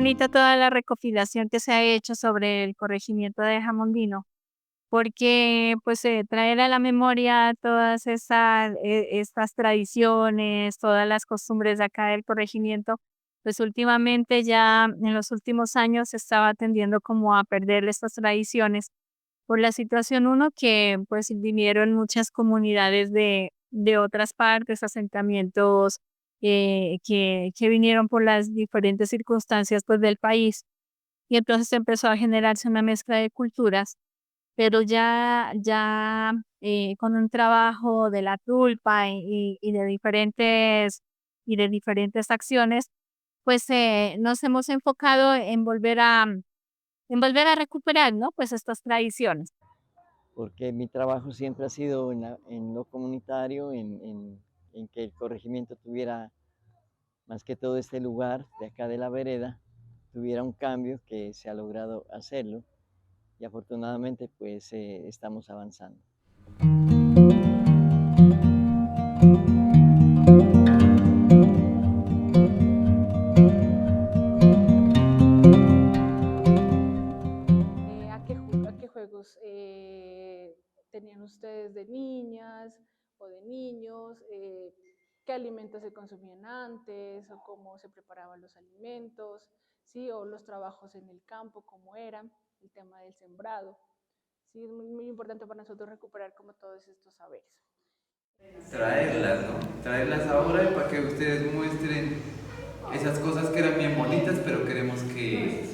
bonita toda la recopilación que se ha hecho sobre el corregimiento de Jamundino, porque, pues, traer a la memoria todas estas tradiciones, todas las costumbres de acá del corregimiento, pues, últimamente ya en los últimos años se estaba tendiendo como a perder estas tradiciones por la situación, uno, que, pues, vinieron muchas comunidades de otras partes, asentamientos, que vinieron por las diferentes circunstancias, pues, del país, y entonces empezó a generarse una mezcla de culturas, pero ya, con un trabajo de la tulpa y de diferentes acciones, pues, nos hemos enfocado en volver a recuperar, ¿no?, pues, estas tradiciones. Porque mi trabajo siempre ha sido en lo comunitario, en que el corregimiento tuviera más que todo este lugar de acá de la vereda, tuviera un cambio que se ha logrado hacerlo y afortunadamente pues estamos avanzando. A qué juegos tenían ustedes de niñas o de niños? ¿Qué alimentos se consumían antes? ¿O cómo se preparaban los alimentos? ¿Sí? ¿O los trabajos en el campo, cómo eran? El tema del sembrado. Sí, es muy importante para nosotros recuperar como todos estos saberes. Traerlas, ¿no? Traerlas ahora y para que ustedes muestren esas cosas que eran bien bonitas, pero queremos que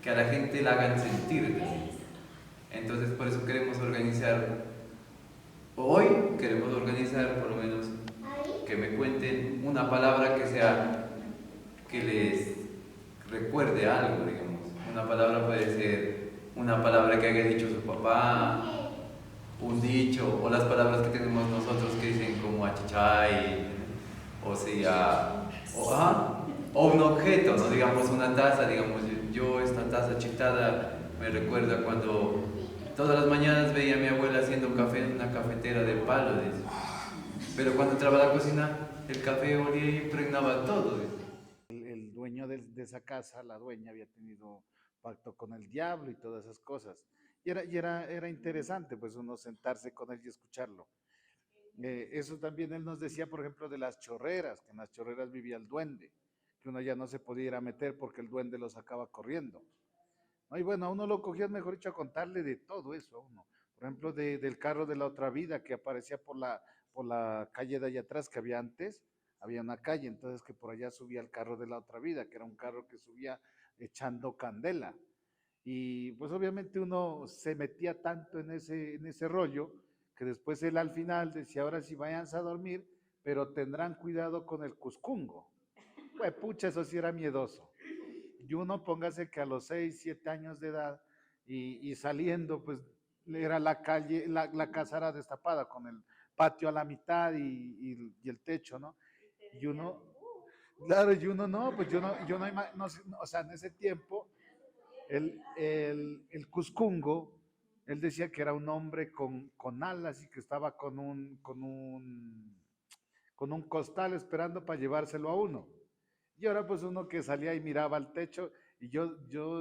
a la gente la hagan sentir. Entonces por eso queremos organizar, hoy queremos organizar por lo menos que me cuenten una palabra que sea, que les recuerde algo, digamos. Una palabra puede ser una palabra que haya dicho su papá, un dicho, o las palabras que tenemos nosotros que dicen como achichay, o sea, o un objeto, ¿no? Digamos una taza, digamos, yo esta taza chitada me recuerda cuando todas las mañanas veía a mi abuela haciendo café en una cafetera de palo, dice. Pero cuando entraba a la cocina, el café olía y impregnaba todo, dice. El dueño de esa casa, la dueña, había tenido pacto con el diablo y todas esas cosas. Era interesante, pues, uno sentarse con él y escucharlo. Eso también él nos decía, por ejemplo, de las chorreras, que en las chorreras vivía el duende, que uno ya no se podía ir a meter porque el duende lo sacaba corriendo. ¿No? Y bueno, a uno lo cogía, mejor dicho, a contarle de todo eso a uno. Por ejemplo, del carro de la otra vida que aparecía por la calle de allá atrás que había antes, había una calle, entonces que por allá subía el carro de la otra vida, que era un carro que subía echando candela. Y pues obviamente uno se metía tanto en ese rollo que después él al final decía, ahora sí váyanse a dormir, pero tendrán cuidado con el cuscungo. Pues pucha, eso sí era miedoso. Y uno póngase que a los 6 7 años de edad y saliendo, pues era la calle, la casa era destapada con el patio a la mitad y el techo, ¿no? Y uno, claro, y uno no, pues no, o sea, en ese tiempo el Cuscungo, él decía que era un hombre con alas y que estaba con un costal esperando para llevárselo a uno. Y ahora pues uno que salía y miraba al techo y yo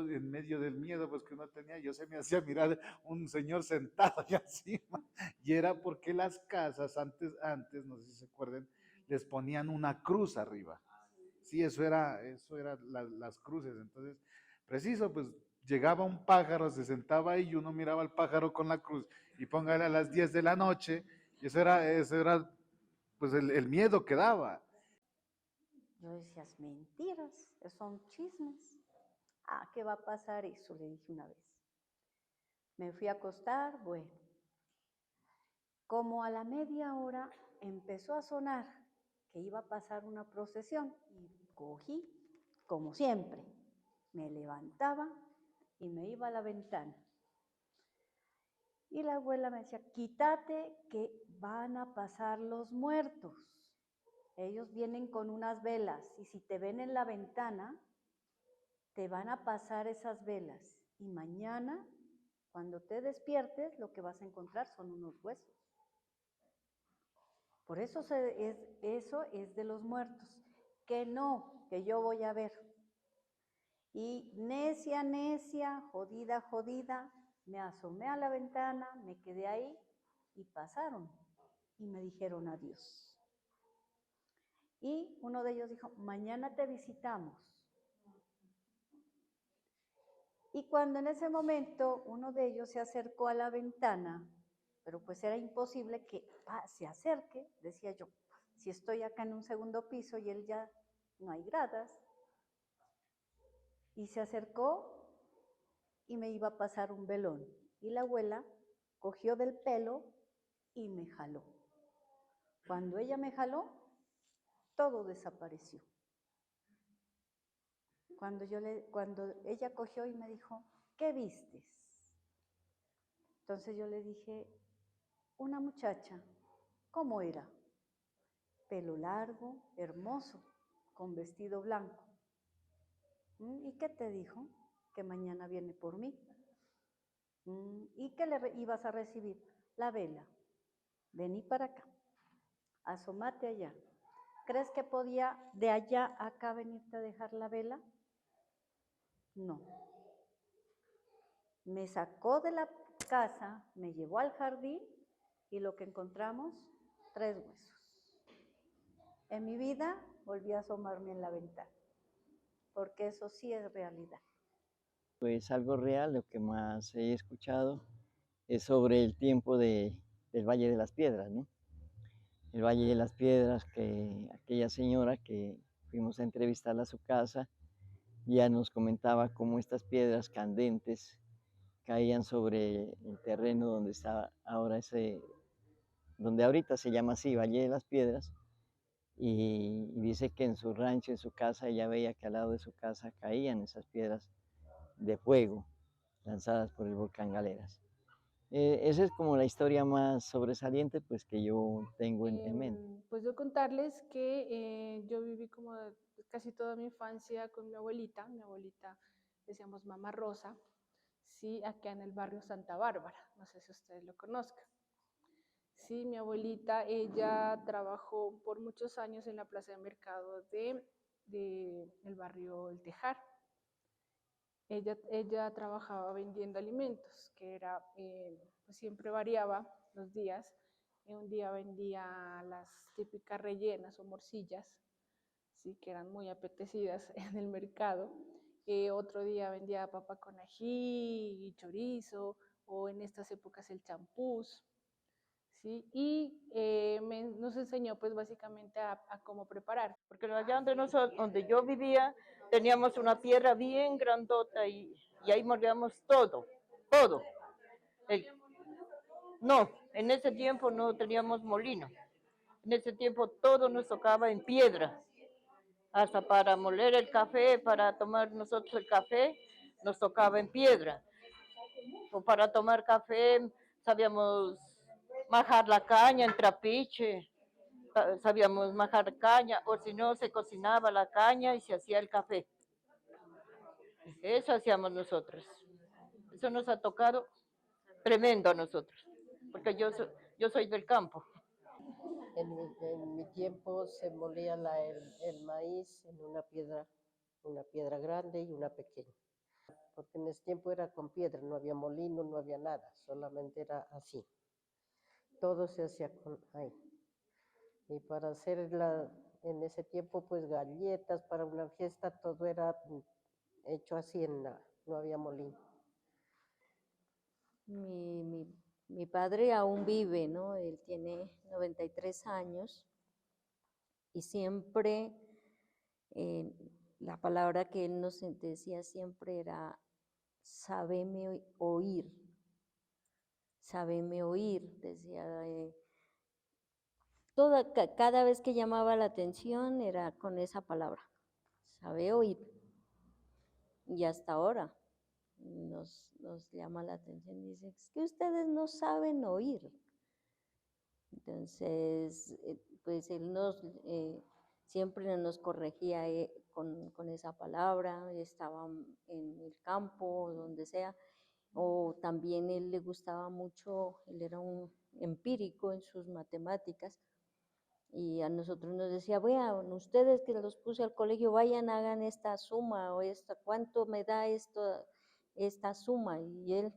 en medio del miedo pues que uno tenía, yo se me hacía mirar un señor sentado allá encima. Y era porque las casas antes, no sé si se acuerdan, les ponían una cruz arriba. Sí, eso era las cruces. Entonces, preciso, pues llegaba un pájaro, se sentaba ahí y uno miraba al pájaro con la cruz y póngale a las 10 de la noche, y eso era pues el miedo que daba. Yo decía, es mentiras, son chismes. Ah, ¿qué va a pasar eso? Le dije una vez. Me fui a acostar, bueno, como a la media hora empezó a sonar que iba a pasar una procesión y cogí, como siempre, me levantaba y me iba a la ventana. Y la abuela me decía, quítate que van a pasar los muertos. Ellos vienen con unas velas y si te ven en la ventana, te van a pasar esas velas. Y mañana, cuando te despiertes, lo que vas a encontrar son unos huesos. Por eso eso es de los muertos. Que no, que yo voy a ver. Y necia, necia, jodida, jodida, me asomé a la ventana, me quedé ahí y pasaron y me dijeron adiós. Y uno de ellos dijo, mañana te visitamos. Y cuando en ese momento uno de ellos se acercó a la ventana, pero pues era imposible que se acerque, decía yo, si estoy acá en un segundo piso y él ya no hay gradas, y se acercó y me iba a pasar un velón. Y la abuela cogió del pelo y me jaló. Cuando ella me jaló, todo desapareció. Cuando ella cogió y me dijo, ¿qué vistes? Entonces yo le dije, una muchacha, ¿cómo era? Pelo largo, hermoso, con vestido blanco. ¿Y qué te dijo? Que mañana viene por mí. ¿Y qué le ibas a recibir? La vela. Vení para acá, asómate allá. ¿Crees que podía de allá a acá venirte a dejar la vela? No. Me sacó de la casa, me llevó al jardín y lo que encontramos, 3 huesos. En mi vida volví a asomarme en la ventana, porque eso sí es realidad. Pues algo real, lo que más he escuchado es sobre el tiempo del Valle de las Piedras, ¿no? El Valle de las Piedras, que aquella señora que fuimos a entrevistarla a su casa, ya nos comentaba cómo estas piedras candentes caían sobre el terreno donde está ahora donde ahorita se llama así, Valle de las Piedras, y dice que en su rancho, en su casa, ella veía que al lado de su casa caían esas piedras de fuego lanzadas por el volcán Galeras. Esa es como la historia más sobresaliente pues que yo tengo en mente. Pues yo contarles que yo viví como casi toda mi infancia con mi abuelita decíamos Mamá Rosa, sí, acá en el barrio Santa Bárbara, no sé si ustedes lo conozcan. Sí, mi abuelita, ella trabajó por muchos años en la plaza de mercado de el barrio El Tejar. Ella trabajaba vendiendo alimentos, que era, pues siempre variaba los días. Un día vendía las típicas rellenas o morcillas, ¿sí? Que eran muy apetecidas en el mercado. Otro día vendía papa con ají y chorizo, o en estas épocas el champús. ¿Sí? Y nos enseñó pues básicamente a cómo preparar. Porque allá donde yo vivía teníamos una piedra bien grandota y ahí molíamos todo, todo. No, en ese tiempo no teníamos molino. En ese tiempo todo nos tocaba en piedra. Hasta para moler el café, para tomar nosotros el café, nos tocaba en piedra. O para tomar café sabíamos majar la caña en trapiche, sabíamos majar caña, o si no se cocinaba la caña y se hacía el café. Eso hacíamos nosotros. Eso nos ha tocado tremendo a nosotros, porque yo soy del campo. En mi tiempo se molía el maíz en una piedra grande y una pequeña. Porque en ese tiempo era con piedra, no había molino, no había nada, solamente era así. Todo se hacía ahí. Y para hacer en ese tiempo, pues galletas para una fiesta, todo era hecho así, no había molino. Mi padre aún vive, ¿no? Él tiene 93 años y siempre la palabra que él nos decía siempre era sabeme oír, decía. Cada vez que llamaba la atención era con esa palabra, sabe oír. Y hasta ahora nos llama la atención, dice, es que ustedes no saben oír. Entonces, pues él siempre nos corregía con esa palabra, estaba en el campo, donde sea, o también él le gustaba mucho, él era un empírico en sus matemáticas, Y a nosotros nos decía, vean, ustedes que los puse al colegio, vayan, hagan esta suma o ¿cuánto me da esta suma? Y él,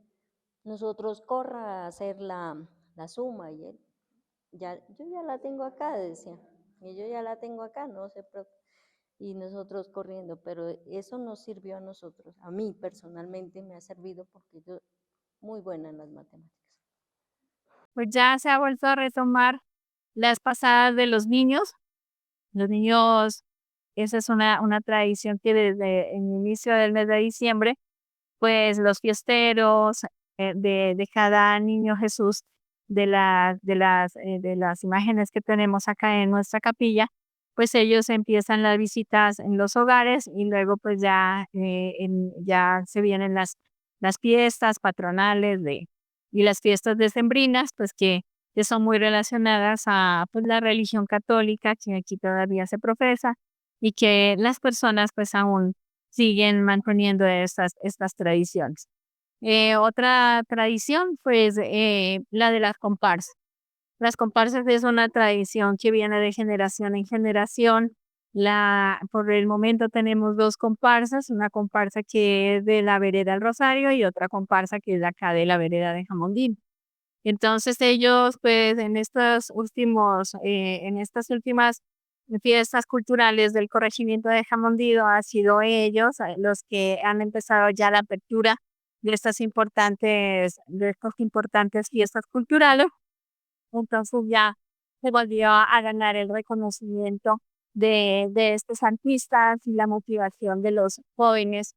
nosotros corra a hacer la suma y él, yo ya la tengo acá, decía, y yo ya la tengo acá, no se preocupe. Y nosotros corriendo, pero eso nos sirvió a nosotros, a mí personalmente me ha servido porque yo muy buena en las matemáticas. Pues ya se ha vuelto a retomar las pasadas de los niños. Los niños, esa es una tradición que desde el inicio del mes de diciembre, pues los fiesteros de cada niño Jesús, de las imágenes que tenemos acá en nuestra capilla, pues ellos empiezan las visitas en los hogares y luego pues ya se vienen las fiestas patronales y las fiestas decembrinas, pues que son muy relacionadas a pues, la religión católica que aquí todavía se profesa y que las personas pues aún siguen manteniendo estas tradiciones. Otra tradición, pues, la de las comparsas. Las comparsas es una tradición que viene de generación en generación. Por el momento tenemos 2 comparsas, una comparsa que es de la vereda del Rosario y otra comparsa que es de acá de la vereda de Jamondino. Entonces ellos, pues, en estas últimas fiestas culturales del corregimiento de Jamondino, ha sido ellos los que han empezado ya la apertura de estas importantes fiestas culturales. Entonces ya se volvió a ganar el reconocimiento de estos artistas y la motivación de los jóvenes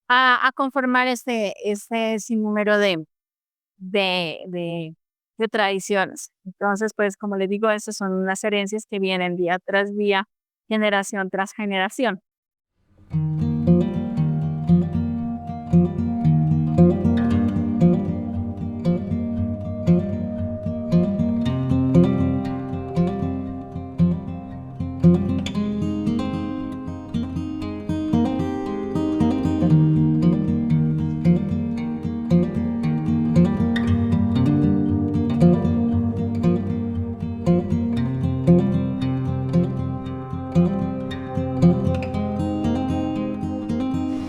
a conformar este sinnúmero de tradiciones. Entonces, pues, como les digo, esas son unas herencias que vienen día tras día, generación tras generación.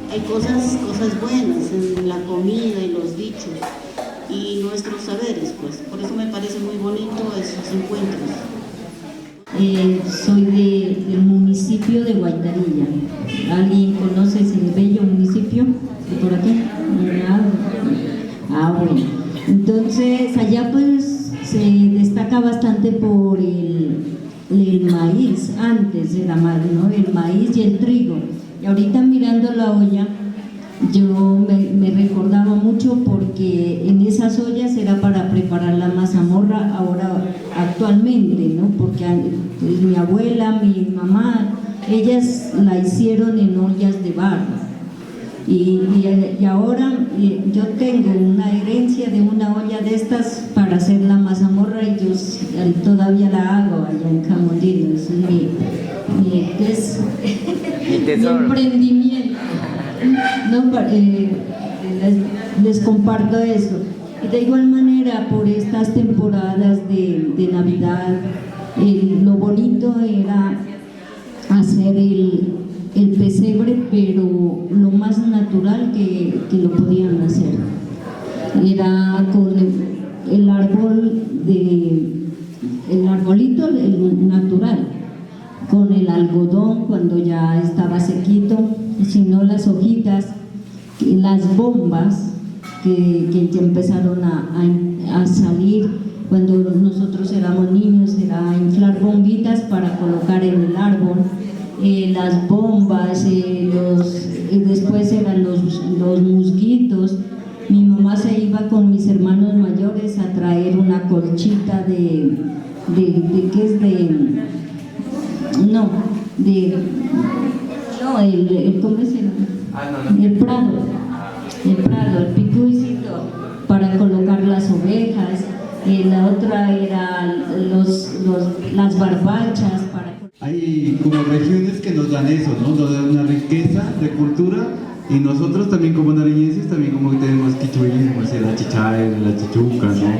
Hay cosas buenas en la comida y los dichos y nuestros saberes, pues. Por eso me parece muy bonito esos encuentros. Soy del municipio de Guaitarilla. ¿Alguien conoce ese bello municipio de por aquí? Bueno. Entonces, allá pues se destaca bastante por el maíz, antes era más, ¿no? El maíz y el trigo. Y ahorita mirando la olla, yo me recordaba mucho porque en esas ollas era para preparar la mazamorra ahora actualmente, ¿no? Porque pues, mi abuela, mi mamá, ellas la hicieron en ollas de barro. Y ahora yo tengo una herencia de una olla de estas para hacer la mazamorra y yo todavía la hago allá en Jamondino. Es mi emprendimiento. No, les comparto eso. Y de igual manera, por estas temporadas de Navidad, lo bonito era hacer el pesebre, pero lo más natural que lo podían hacer. Era con el árbol, el arbolito, el natural, con el algodón cuando ya estaba sequito, sino las hojitas, las bombas que ya empezaron a salir cuando nosotros éramos niños, era inflar bombitas para colocar en el árbol. Las bombas, después eran los musguitos. Mi mamá se iba con mis hermanos mayores a traer una colchita ¿cómo se llama? El prado, el picuicito para colocar las ovejas. La otra era las barbachas para... Hay como regiones que nos dan eso, ¿no? Nos dan una riqueza de cultura y nosotros también como nariñenses también como que tenemos quichuismo, o sea, la chichaya, la chichuca, ¿no?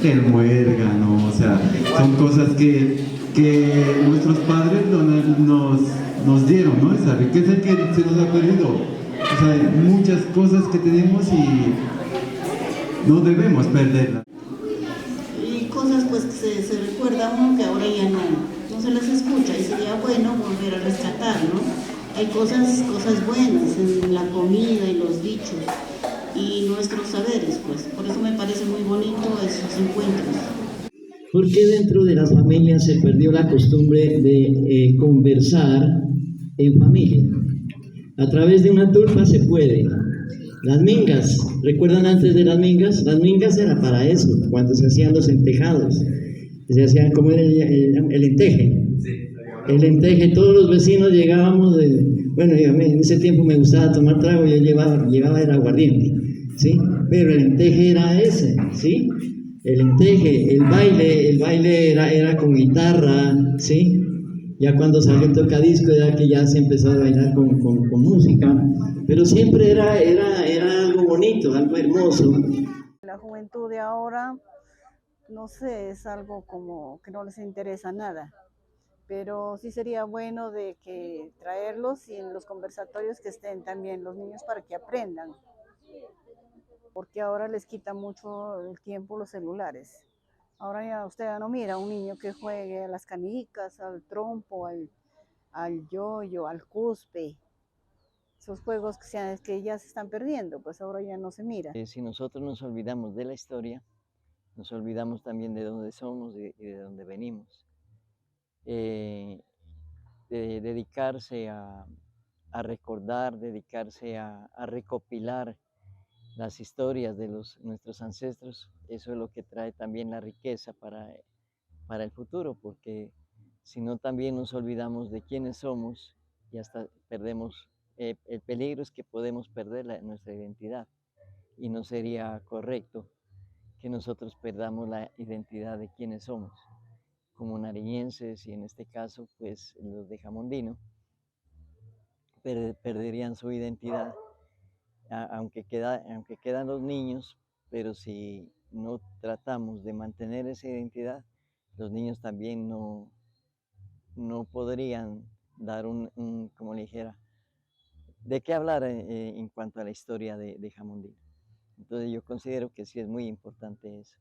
El muérgano, o sea, son cosas que que nuestros padres nos dieron, ¿no? Esa riqueza que se nos ha perdido. O sea, hay muchas cosas que tenemos y no debemos perderlas. Y cosas pues que se recuerda uno que ahora ya no se les escucha y sería bueno volver a rescatar, ¿no? Hay cosas buenas en la comida y los dichos y nuestros saberes, pues. Por eso me parece muy bonito esos encuentros. ¿Por qué dentro de las familias se perdió la costumbre de conversar en familia? A través de una tulpa se puede. Las mingas, ¿recuerdan antes de las mingas? Las mingas era para eso, cuando se hacían los entejados. Se hacían como el enteje. El enteje, todos los vecinos llegábamos, bueno, en ese tiempo me gustaba tomar trago, yo llevaba el aguardiente, ¿sí? Pero el enteje era ese, ¿sí? El enteje, el baile era con guitarra, ¿sí? Ya cuando salió el tocadisco era que ya se empezó a bailar con música, pero siempre era algo bonito, algo hermoso. La juventud de ahora, no sé, es algo como que no les interesa nada, pero sí sería bueno de que traerlos y en los conversatorios que estén también los niños para que aprendan, porque ahora les quita mucho el tiempo los celulares. Ahora ya usted ya no mira a un niño que juegue a las canicas, al trompo, al yoyo, al cuspe. Esos juegos que ya se están perdiendo, pues ahora ya no se mira. Si nosotros nos olvidamos de la historia, nos olvidamos también de dónde somos y de dónde venimos. De dedicarse a recordar, dedicarse a recopilar las historias de nuestros ancestros, eso es lo que trae también la riqueza para el futuro, porque si no también nos olvidamos de quiénes somos y hasta perdemos, el peligro es que podemos perder nuestra identidad y no sería correcto que nosotros perdamos la identidad de quiénes somos como nariñenses y en este caso pues los de Jamondino perderían su identidad aunque quedan los niños, pero si no tratamos de mantener esa identidad, los niños también no podrían dar como le dijera, de qué hablar en cuanto a la historia de Jamondino. Entonces yo considero que sí es muy importante eso.